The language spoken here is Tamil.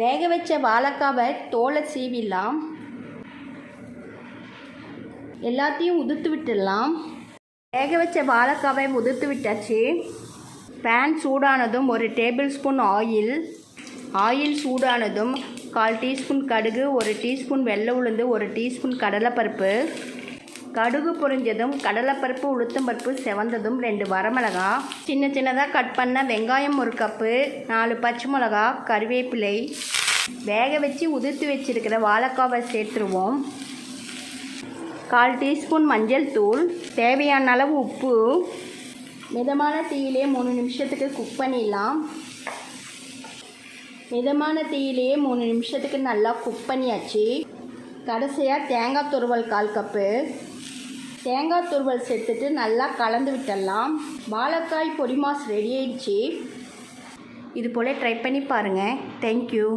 வேக வச்ச வாழைக்காவை தோலை சீவிடலாம். எல்லாத்தையும் உதிர்த்து விட்டுடலாம். வேக வச்ச வாழைக்காவை உதிர்த்து விட்டாச்சு. பேன் சூடானதும் 1 டேபிள் ஸ்பூன் ஆயில் சூடானதும் 1/4 டீஸ்பூன் கடுகு, 1 டீஸ்பூன் வெள்ளை உளுந்து, 1 டீஸ்பூன் கடலைப்பருப்பு. கடுகு பொரிஞ்சதும் கடலைப்பருப்பு, உளுத்தம்பருப்பு செவந்ததும் 2 வரமிளகா, சின்ன சின்னதாக கட் பண்ண வெங்காயம் 1 கப்பு, 4 பச்சை மிளகா, கருவேப்பிலை. வேக வச்சு உதிர்த்து வச்சிருக்கிற வாழைக்காவை சேர்த்துருவோம். 1/4 டீஸ்பூன் மஞ்சள் தூள், தேவையான அளவு உப்பு. மிதமான தீயிலே 3 நிமிஷத்துக்கு குக் பண்ணிடலாம். மிதமான தீயிலே 3 நிமிஷத்துக்கு நல்லா குக் பண்ணியாச்சு. கடைசியாக தேங்காய் துருவல் 1/4 கப்பு. தேங்காய் துருவல் சேர்த்துட்டு நல்லா கலந்து விட்டுடலாம். வாழைக்காய் பொடி மாஸ் ரெடி ஆயிடுச்சு. இது போல் ட்ரை பண்ணி பாருங்கள். தேங்க்யூ.